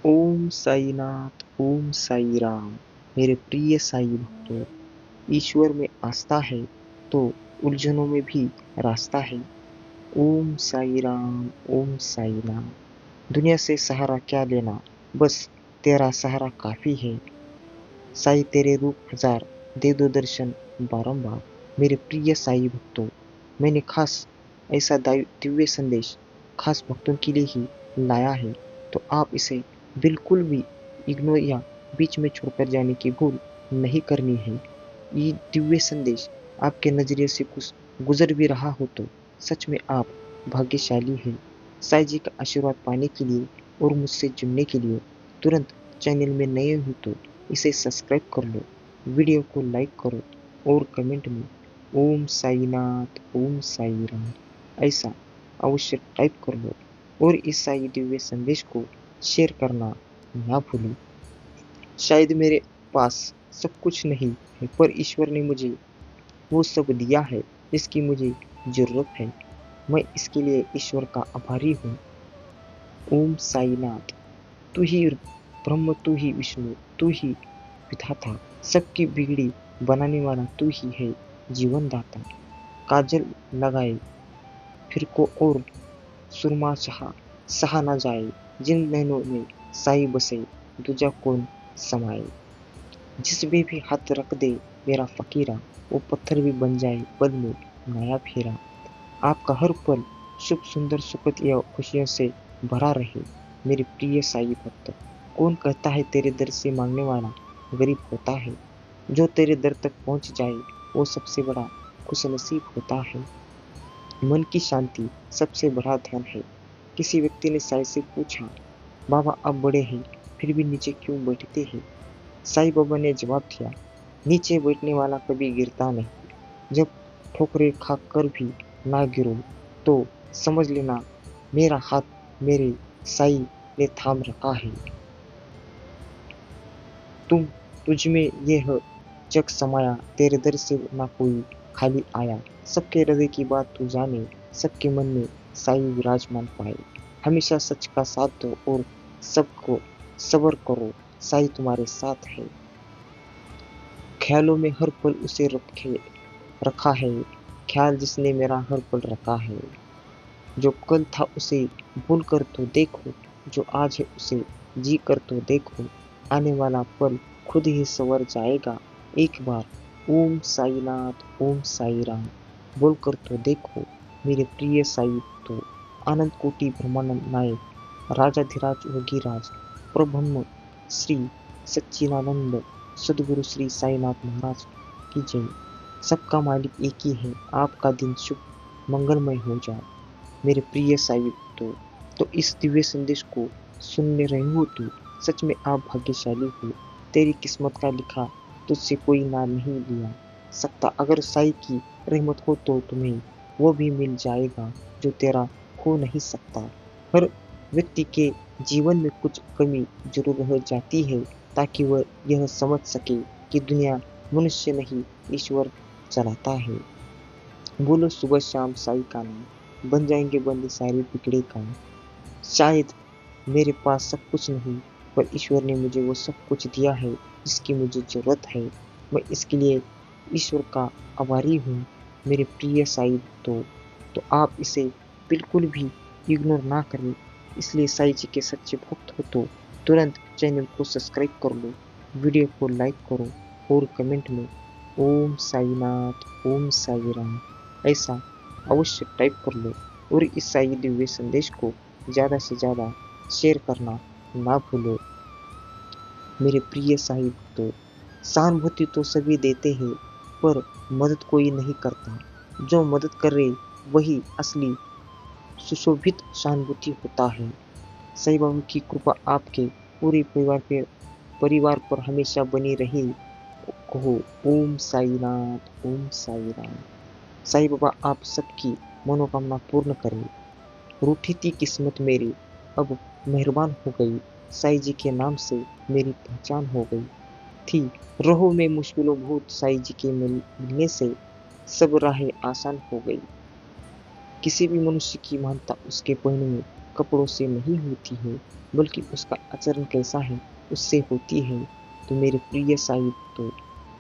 ओम साईनाथ, ओम साई राम। मेरे प्रिय साई भक्तों, ईश्वर में आस्था है तो उलझनों में भी रास्ता है। ओम साई राम, ओम साई राम। दुनिया से सहारा क्या लेना, बस तेरा सहारा काफी है। साई तेरे रूप हजार, दे दो दर्शन बारंबार। मेरे प्रिय साई भक्तों, मैंने खास ऐसा दिव्य संदेश खास भक्तों के लिए ही लाया है, तो आप इसे बिल्कुल भी इग्नोर या बीच में छोड़कर जाने की भूल नहीं करनी है। ये दिव्य संदेश आपके नजरिए से कुछ गुजर भी रहा हो तो सच में आप भाग्यशाली हैं। साईं जी का आशीर्वाद पाने के लिए और मुझसे जुड़ने के लिए तुरंत चैनल में नए हो तो इसे सब्सक्राइब कर लो, वीडियो को लाइक करो और कमेंट में ओम साईनाथ, ओम साई राम ऐसा अवश्य टाइप कर लो और इस साई दिव्य संदेश को शेयर करना ना भूलो। शायद मेरे पास सब कुछ नहीं है, पर ईश्वर ने मुझे वो सब दिया है जिसकी मुझे जरूरत है। मैं इसके लिए ईश्वर का आभारी हूँ। ओम साईनाथ। तू ही ब्रह्म, तू ही विष्णु, तू ही विधाता, सबकी बिगड़ी बनाने वाला तू ही है जीवन दाता। काजल लगाए फिर को और सुरमा सहा ना जाए, जिन नैनों में साई बसे दूजा कौन समाए। जिस पे भी हाथ रख दे मेरा फकीरा, वो पत्थर भी बन जाए पल में नया फेरा। आपका हर पल शुभ सुंदर सुखद या खुशियों से भरा रहे मेरे प्रिय साई भक्त। कौन कहता है तेरे दर से मांगने वाला गरीब होता है, जो तेरे दर तक पहुंच जाए वो सबसे बड़ा खुशनसीब होता है। मन की शांति सबसे बड़ा धन है। किसी व्यक्ति ने साई से पूछा, बाबा आप बड़े हैं फिर भी नीचे क्यों बैठते हैं? साई बाबा ने जवाब दिया, नीचे बैठने वाला कभी गिरता नहीं। जब ठोकरें खाकर भी ना गिरो तो समझ लेना मेरा हाथ मेरे साई ने थाम रखा है। तुम तुझ में यह जग समाया, तेरे दर से ना कोई खाली आया। सबके हृदय की बात तू जाने, सबके मन में साई विराजमान पाए। हमेशा सच का साथ दो और सबको सब्र करो, साई तुम्हारे साथ है। ख्यालों में हर पल उसे रखा है, ख्याल जिसने मेरा हर पल रखा है। जो कल था उसे भूल कर तो देखो, जो आज है उसे जी कर तो देखो। आने वाला पल खुद ही संवर जाएगा एक बार। ओम साईनाथ, ओम साई राम बोल कर तो देखो मेरे प्रिय साई तो। आनंद कोटि ब्रह्मानंद नायक राजाधिराज योगीराज प्रब्रह्म श्री सच्चिदानंद सदगुरु श्री साईनाथ महाराज की जय। सबका मालिक एक ही है, आपका दिन शुभ मंगलमय हो जाए मेरे प्रिय साई भक्तों। तो इस दिव्य संदेश को सुनने रहे हो तो सच में आप भाग्यशाली हो। तेरी किस्मत का लिखा तुझसे कोई नाम नहीं लिया सकता। अगर साई की रहमत हो तो तुम्हें वो भी मिल जाएगा जो तेरा हो नहीं सकता। हर व्यक्ति के जीवन में कुछ कमी जरूर रह जाती है, ताकि वह यह समझ सके कि दुनिया मनुष्य नहीं ईश्वर चलाता है। बोलो सुबह शाम साई का नाम, बन जाएंगे बंद सारे बिगड़े काम। शायद मेरे पास सब कुछ नहीं, पर ईश्वर ने मुझे वो सब कुछ दिया है जिसकी मुझे जरूरत है। मैं इसके लिए ईश्वर का आभारी हूँ मेरे प्रिय साई भक्तों। तो आप इसे बिल्कुल भी इग्नोर ना करें। इसलिए साई जी के सच्चे भक्त हो तो तुरंत चैनल को सब्सक्राइब कर लो, वीडियो को लाइक करो और कमेंट में ओम साईनाथ, ओम साई राम ऐसा अवश्य टाइप कर लो और इस साई दिव्य संदेश को ज़्यादा से ज़्यादा शेयर करना ना भूलो मेरे प्रिय साई भक्तों। सहानुभूति तो सभी देते हैं, पर मदद कोई नहीं करता। जो मदद करे वही असली सुशोभित सहानुभूति होता है। साई बाबा की कृपा आपके पूरे परिवार पर हमेशा बनी रहे। कहो ओम साईनाथ, ओम साई राम। साई बाबा आप सबकी मनोकामना पूर्ण करें। रूठी थी किस्मत मेरी अब मेहरबान हो गई, साई जी के नाम से मेरी पहचान हो गई थी। रहो में मुश्किलों बहुत, साई जी के मिलने से सब राहें आसान हो गई। किसी भी मनुष्य की महानता उसके पहलू में कपड़ों से नहीं होती है, बल्कि उसका आचरण कैसा है उससे होती है। तो मेरे प्रिय साहिब, तो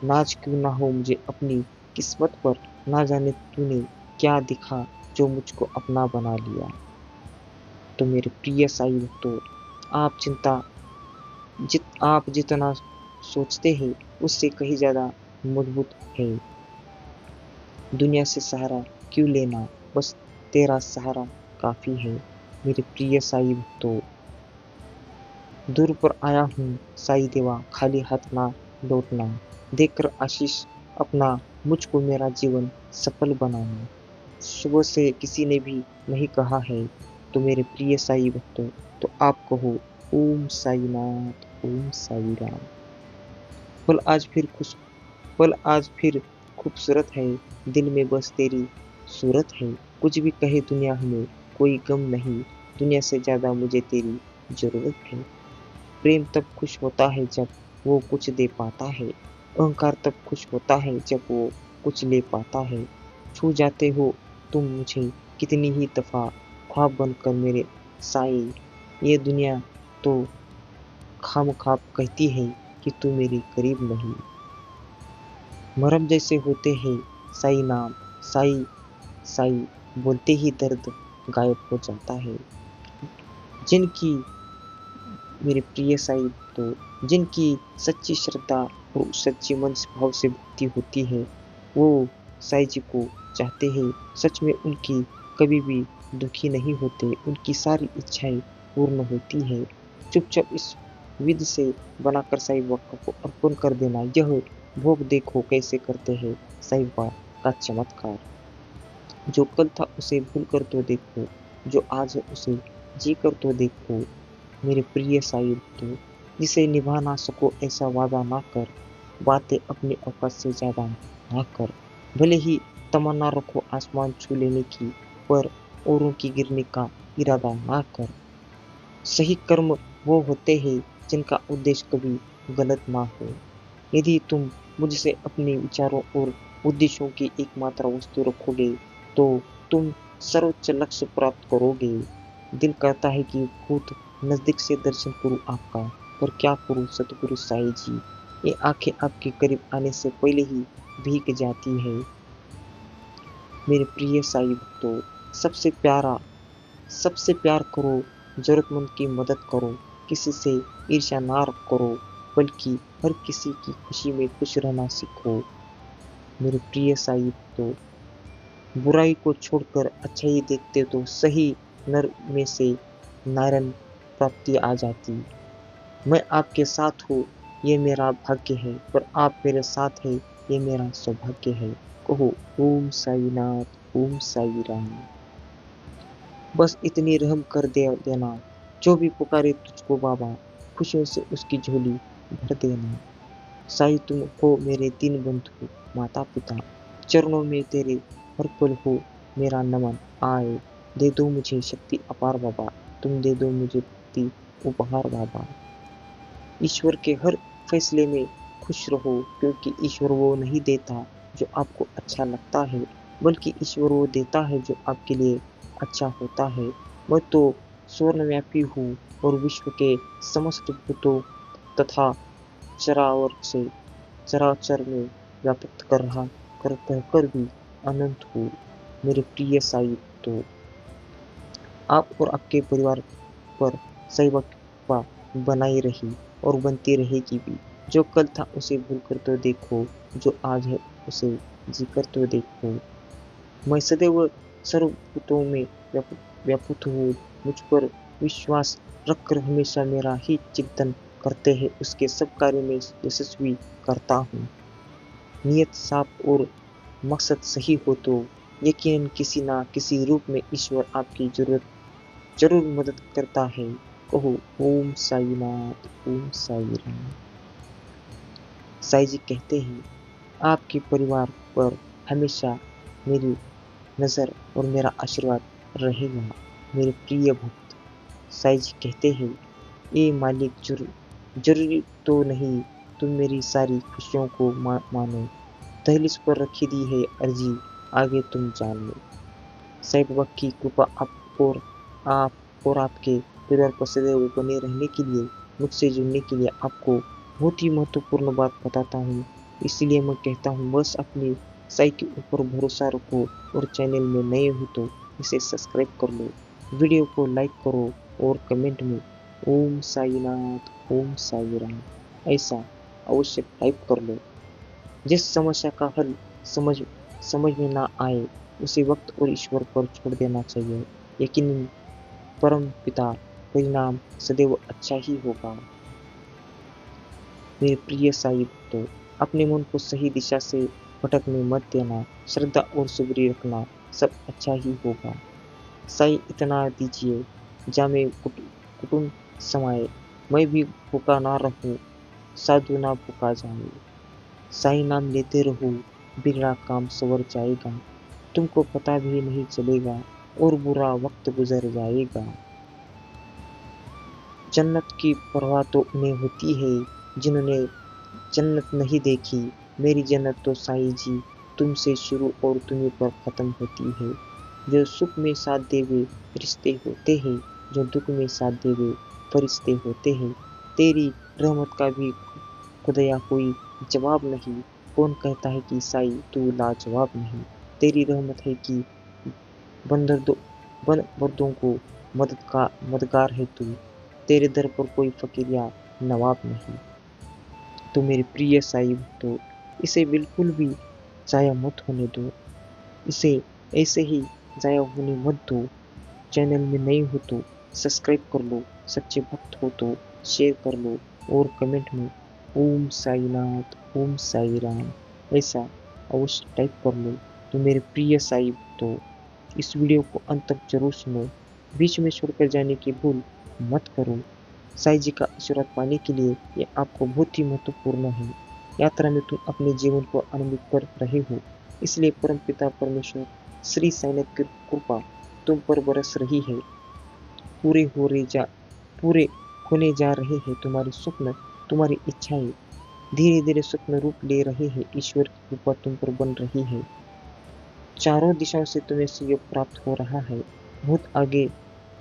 नाज क्यों ना हो मुझे अपनी किस्मत पर, ना जाने तूने क्या दिखा जो मुझको अपना बना लिया। तो मेरे प्रिय साहिब, तो आप चिंता आप जितना सोचते हैं उससे कहीं ज़्यादा मजबूत है। दुनिया से सहारा क्यों लेना, बस तेरा सहारा काफ़ी है। मेरे प्रिय साईं भक्तों, दूर पर आया हूँ साईं देवा, खाली हाथ ना लौटना, देकर आशीष अपना मुझको मेरा जीवन सफल बनाना। सुबह से किसी ने भी नहीं कहा है, तो मेरे प्रिय साईं भक्तों, तो आप कहो ओम साईनाथ, ओम साईं राम। पल आज फिर खुश पल आज फिर खूबसूरत है, दिल में बस तेरी सूरत है। कुछ भी कहे दुनिया हमें कोई गम नहीं, दुनिया से ज़्यादा मुझे तेरी ज़रूरत है। प्रेम तब खुश होता है जब वो कुछ दे पाता है, अहंकार तब खुश होता है जब वो कुछ ले पाता है। छू जाते हो तुम मुझे कितनी ही दफ़ा, ख्वाब बनकर मेरे साईं, ये दुनिया तो खामख़ा कहती है कि तू मेरे करीब नहीं। मरहम जैसे होते हैं साई नाम, साई साई बोलते ही दर्द गायब हो जाता है। जिनकी मेरे प्रिय साई, तो जिनकी सच्ची श्रद्धा और सच्ची मन भाव से भक्ति होती है, वो साई जी को चाहते हैं। सच में उनकी कभी भी दुखी नहीं होते, उनकी सारी इच्छाएं पूर्ण होती है। चुपचाप इस विधि से बनाकर साईं बाबा को अर्पण कर देना, यह भोग देखो कैसे करते हैं साईं बाबा का चमत्कार। जो कल था उसे भूल कर तो देखो, जो आज है उसे जी कर तो देखो। मेरे प्रिय साईं भक्तों, जिसे निभा ना सको ऐसा वादा ना कर, बातें अपनी औकात से ज़्यादा ना कर। भले ही तमन्ना रखो आसमान छू लेने की, पर औरों की गिरने का इरादा ना कर। सही कर्म वो होते हैं जिनका उद्देश्य कभी गलत ना हो। यदि तुम मुझसे अपने विचारों और उद्देश्यों की एकमात्र वस्तु रखोगे, तो तुम सर्वोच्च लक्ष्य प्राप्त करोगे। दिल करता है कि खुद नज़दीक से दर्शन करूं आपका, पर क्या करूं सतगुरु साईं जी, ये आंखें आपके करीब आने से पहले ही भीग जाती है। मेरे प्रिय साईं भक्तों, सबसे प्यार करो, जरूरतमंद की मदद करो, किसी से ईर्ष्या ना करो, बल्कि हर किसी की खुशी में खुश रहना सीखो। मेरे प्रिय साईं भक्तों, बुराई को छोड़कर अच्छाई देखते तो सही नर में से नारायण प्राप्ति आ जाती। मैं आपके साथ हूँ ये मेरा भाग्य है, पर आप मेरे साथ हैं ये मेरा सौभाग्य है। कहो ओम साई नाथ, ओम साई राम। बस इतनी रहम कर देना, जो भी पुकारे तुझको बाबा, खुशियों से उसकी झोली भर देना। साईं तुम हो मेरे दीन बंधु माता पिता, चरणों में तेरे हर पल हो मेरा नमन आए। दे दो मुझे शक्ति अपार बाबा, तुम दे दो मुझे भक्ति उपहार बाबा। ईश्वर के हर फैसले में खुश रहो, क्योंकि ईश्वर वो नहीं देता जो आपको अच्छा लगता है, बल्कि ईश्वर वो देता है जो आपके लिए अच्छा होता है। मैं तो स्वर्णव्यापी हूँ और विश्व के समस्त भूतों तथा चरावर से चराचर में व्याप्त कर रहा कर कहकर भी अनंत हूँ। मेरे प्रिय साईं, तो आप और आपके परिवार पर सदैव कृपा बनाई रही और बनती रहेगी भी। जो कल था उसे भूल कर तो देखो, जो आज है उसे जी कर तो देखो। मैं सदैव सर्वभूतों में व्यापृत हूँ, मुझ पर विश्वास रखकर हमेशा मेरा ही चिंतन करते हैं, उसके सब कार्य में यशस्वी करता हूँ। नियत साफ और मकसद सही हो तो यकीनन किसी ना किसी रूप में ईश्वर आपकी जरूरत जरूर मदद करता है। कहो ओम साई नाथ, ओम साई राम। साई जी कहते हैं आपके परिवार पर हमेशा मेरी नज़र और मेरा आशीर्वाद रहेगा। मेरे प्रिय भक्त, साई जी कहते हैं ये मालिक जरूरी तो नहीं तुम मेरी सारी खुशियों को मानो, दहलीज पर रखी दी है अर्जी, आगे तुम जान लो। साईं बाबा की कृपा आप और आप और आपके परिवार पर सदैव बने रहने के लिए, मुझसे जुड़ने के लिए आपको बहुत ही महत्वपूर्ण बात बताता हूँ। इसलिए मैं कहता हूँ बस अपनी साई के ऊपर भरोसा रखो और चैनल में नए हो तो इसे सब्सक्राइब कर लो, वीडियो को लाइक करो और कमेंट में ओम साईनाथ ओम साई राम ऐसा अवश्य टाइप कर लो। जिस समस्या का हल समझ समझ में ना आए उसे वक्त और ईश्वर पर छोड़ देना चाहिए। यकीनन परम पिता परिणाम सदैव अच्छा ही होगा। मेरे प्रिय साई भक्तों, अपने मन को सही दिशा से भटकने मत देना, श्रद्धा और सुबरी रखना, सब अच्छा ही होगा। साई इतना दीजिए जामे कुटुम समाए, मैं भी भूखा ना रहूं, साधु ना भूखा जाए। साई नाम लेते रहो, बिगड़ा काम सवर जाएगा, तुमको पता भी नहीं चलेगा और बुरा वक्त गुजर जाएगा। जन्नत की परवाह तो उन्हें होती है जिन्होंने जन्नत नहीं देखी। मेरी जन्नत तो साईं जी तुमसे शुरू और तुम्हीं पर खत्म होती है। जो सुख में साथ देवे रिश्ते होते हैं, जो दुख में साथ देवे फरिश्ते होते हैं। तेरी रहमत का भी खुदया कोई जवाब नहीं। कौन कहता है कि साईं तू लाजवाब नहीं। तेरी रहमत है कि बंदों को मददगार है तू। तेरे दर पर कोई फकीर या नवाब नहीं। तो मेरे प्रिय साई भक्तों, इसे बिल्कुल भी जाया मत होने दो। इसे ऐसे ही जाया होने मत दो। चैनल में नए हो तो सब्सक्राइब कर लो, सच्चे भक्त हो तो शेयर कर लो और कमेंट में ओम साईनाथ ओम साई राम ऐसा अवश्य टाइप कर लो। तो मेरे प्रिय साई भक्तों, इस वीडियो को अंत तक जरूर सुनो, बीच में छोड़कर जाने की भूल मत करो। साईं जी का आशीर्वाद पाने के लिए ये आपको बहुत ही महत्वपूर्ण है। यात्रा में तुम अपने जीवन को आनंदित कर रहे हो, इसलिए परमपिता परमेश्वर श्री साईनाथ की कृपा तुम पर बरस रही है। पूरे होने जा रहे हैं तुम्हारे स्वप्न, तुम्हारी इच्छाएं धीरे धीरे स्वप्न रूप ले रहे हैं। ईश्वर की कृपा तुम पर बन रही है। चारों दिशाओं से तुम्हें सहयोग प्राप्त हो रहा है। बहुत आगे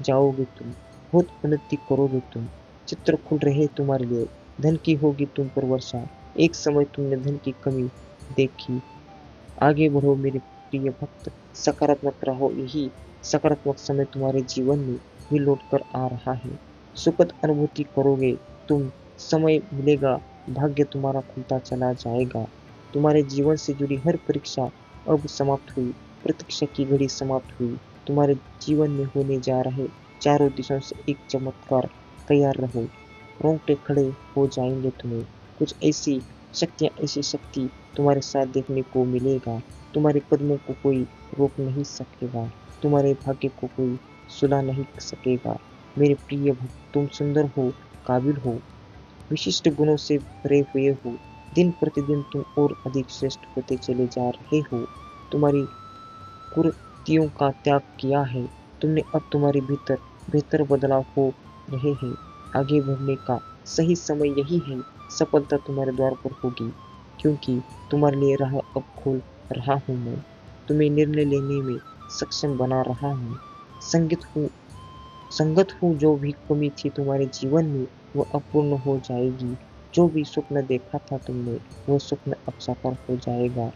जाओगे तुम, बहुत उन्नति करोगे तुम। चित्र खुल रहे तुम्हारे लिए, धन की होगी तुम पर वर्षा। एक समय तुमने धन की कमी देखी। आगे बढ़ो मेरे प्रिय भक्त, सकारात्मक रहो, यही सकारात्मक समय तुम्हारे जीवन में भी लौट कर आ रहा है। सुखद अनुभूति करोगे तुम, समय मिलेगा, भाग्य तुम्हारा खुलता चला जाएगा। तुम्हारे जीवन से जुड़ी हर परीक्षा अब समाप्त हुई, प्रतीक्षा की घड़ी समाप्त हुई। तुम्हारे जीवन में होने जा रहे चारों दिशाओं से एक चमत्कार, तैयार रहो। रोंगटे खड़े हो जाएंगे तुम्हें। कुछ ऐसी शक्ति तुम्हारे साथ देखने को मिलेगा। तुम्हारे कदमों को कोई रोक नहीं सकेगा, तुम्हारे भाग्य को कोई सुला नहीं सकेगा। मेरे प्रिय भक्त, तुम सुंदर हो, काबिल हो, विशिष्ट गुणों से भरे हुए हो। दिन प्रतिदिन तुम और अधिक श्रेष्ठ होते चले जा रहे हो। तुम्हारी कुरीतियों का त्याग किया है तुमने, अब तुम्हारे भीतर बेहतर बदलाव हो रहे हैं। आगे बढ़ने का सही समय यही है। सफलता तुम्हारे द्वार पर होगी, क्योंकि तुम्हारे लिए राह अब खोल रहा हूँ मैं। तुम्हें निर्णय लेने में सक्षम बना रहा हूँ। संगत हूँ। जो भी कमी थी तुम्हारे जीवन में वो अपूर्ण हो जाएगी। जो भी स्वप्न देखा था तुमने वो स्वप्न अब साकार हो जाएगा।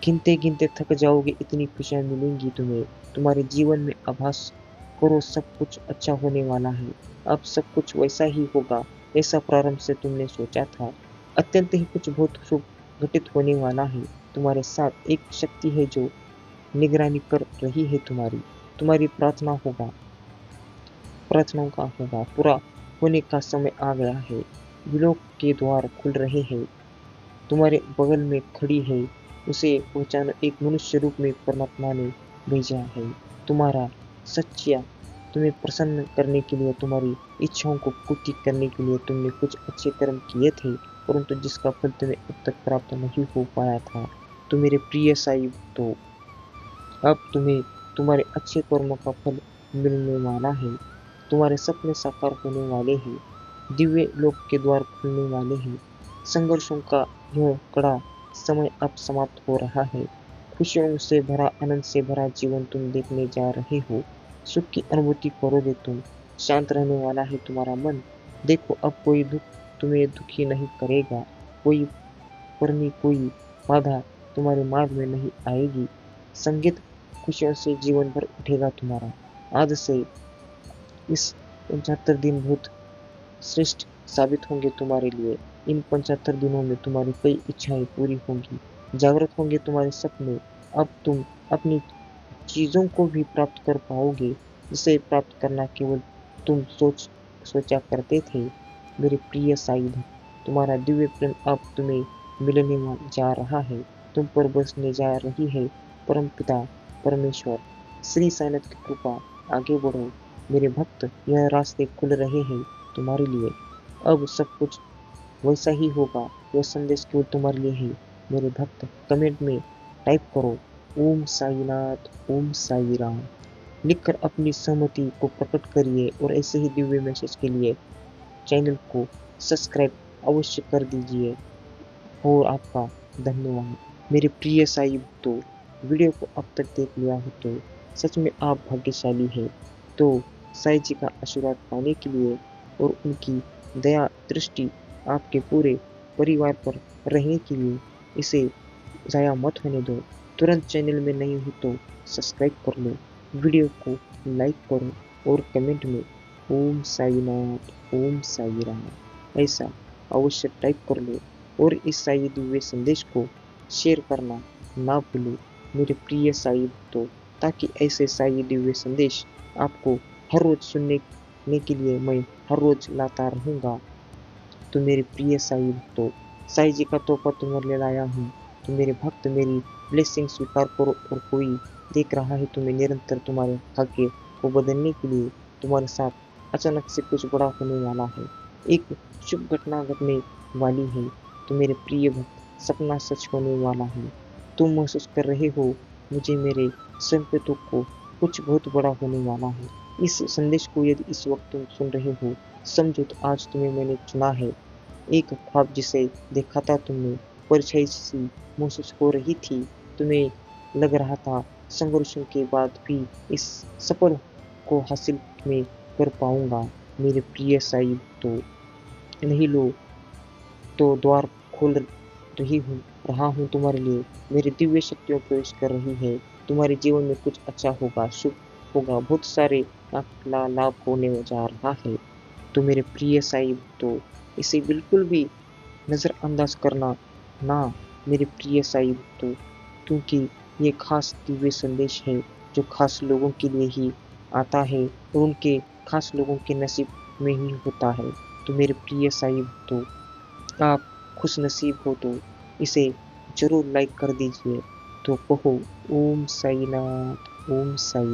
गिनते गिनते थक जाओगे, इतनी खुशियां मिलेंगी तुम्हें। तुम्हारे जीवन में आभास करो सब कुछ अच्छा होने वाला है। अब सब कुछ वैसा ही होगा जैसा प्रारंभ से तुमने सोचा था। अत्यंत ही कुछ बहुत शुभ घटित होने वाला है। तुम्हारे साथ एक शक्ति है जो निगरानी कर रही है तुम्हारी प्रार्थनाओं का होगा पूरा होने का समय आ गया है। विलोक के द्वार खुल रहे हैं। तुम्हारे बगल में खड़ी है, उसे पहचानो, एक मनुष्य रूप में परमात्मा ने भेजा है। तुम्हारा सच्चा तुम्हें प्रसन्न करने के लिए, तुम्हारी इच्छाओं को पूर्ति करने के लिए तुमने कुछ अच्छे कर्म किए थे, परंतु जिसका फल तुम्हें अब तक प्राप्त नहीं हो पाया था। तो मेरे प्रिय साई भक्तों, अब तुम्हें तुम्हारे अच्छे कर्मों का फल मिलने वाला है। तुम्हारे सपने साकार होने वाले हैं। दिव्य लोक के द्वार खुलने वाले हैं। संघर्षों का यह कड़ा समय अब समाप्त हो रहा है। खुशियों से भरा, आनंद से भरा जीवन तुम देखने जा रहे हो। सुख की अनुभूति करोगे तुम। शांत रहने वाला है तुम्हारा मन। देखो अब कोई दुख तुम्हें दुखी नहीं करेगा। कोई पुरनी कोई बाधा तुम्हारे मार्ग में नहीं आएगी। संगीत खुशियों से जीवन भर उठेगा तुम्हारा। आज से इस 75 दिन बहुत श्रेष्ठ साबित होंगे तुम्हारे लिए। इन 75 दिनों में तुम्हारी कई इच्छाएं पूरी होंगी। जागृत होंगे तुम्हारे सपने। अब तुम अपनी चीजों को भी प्राप्त कर पाओगे जिसे प्राप्त करना केवल तुम सोचा करते थे। मेरे प्रिय साईं भक्त, तुम्हारा दिव्य प्रेम अब तुम्हें मिलने जा रहा है। तुम पर बसने जा रही है परम पिता परमेश्वर श्री साईनाथ की कृपा। आगे बढ़ो मेरे भक्त, यह रास्ते खुल रहे हैं तुम्हारे लिए। अब सब कुछ वैसा ही होगा। यह संदेश केवल तुम्हारे लिए है मेरे भक्त। कमेंट में टाइप करो ओम साईनाथ, ओम साई राम लिखकर अपनी सहमति को प्रकट करिए। और ऐसे ही दिव्य मैसेज के लिए चैनल को सब्सक्राइब अवश्य कर दीजिए। और आपका धन्यवाद। मेरे प्रिय साई भक्तों, वीडियो को अब तक देख लिया हो तो सच में आप भाग्यशाली हैं। तो साई जी का आशीर्वाद पाने के लिए और उनकी दया दृष्टि आपके पूरे परिवार पर रहने के लिए इसे ज़ाया मत होने दो। तुरंत चैनल में नहीं हो तो सब्सक्राइब कर लो, वीडियो को लाइक करो और कमेंट में ओम साईनाथ, ओम साई राम ऐसा अवश्य टाइप कर लो। और इस साई दिव्य संदेश को शेयर करना ना भूलो मेरे प्रिय साई भक्तों, ताकि ऐसे साई दिव्य संदेश आपको हर रोज सुनने के लिए मैं हर रोज लाता रहूँगा। तो मेरे प्रिय साई भक्तों, साई जी का तोहफा तुम्हारे लिए लाया हूँ। तो मेरे भक्त मेरी ब्लेसिंग स्वीकार करो। और कोई देख रहा है तुम्हें निरंतर तुम्हारे भाग्य को बदलने के लिए तुम्हारे साथ अचानक से कुछ बड़ा होने वाला है। एक शुभ घटना घटने वाली है। तो मेरे प्रिय भक्त, सपना सच होने वाला है। तुम महसूस कर रहे हो मुझे मेरे संकेतों को कुछ बहुत बड़ा होने वाला है। इस संदेश को यदि इस वक्त तुम सुन रहे हो, समझो तो आज तुम्हें मैंने चुना है। एक ख्वाब जिसे देखा था तुमने, परछाई सी महसूस हो रही थी। तुम्हें लग रहा था संघर्षों के बाद भी इस सफल को हासिल में कर पाऊंगा। मेरे प्रिय साई तो नहीं लो तो द्वार खोल रहा हूँ तुम्हारे लिए। मेरी दिव्य शक्तियों प्रवेश कर रही है। तुम्हारे जीवन में कुछ अच्छा होगा, शुभ होगा, बहुत सारे लाभ होने जा रहा है। तो मेरे प्रिय साई तो इसे बिल्कुल भी नज़रअंदाज करना ना मेरे प्रिय साई भक्तों, क्योंकि ये खास दिव्य संदेश है जो खास लोगों के लिए ही आता है और उनके खास लोगों के नसीब में ही होता है। तो मेरे प्रिय साई भक्तों, आप खुश नसीब हो तो इसे जरूर लाइक कर दीजिए। तो कहो ओम साईनाथ, ओम साई।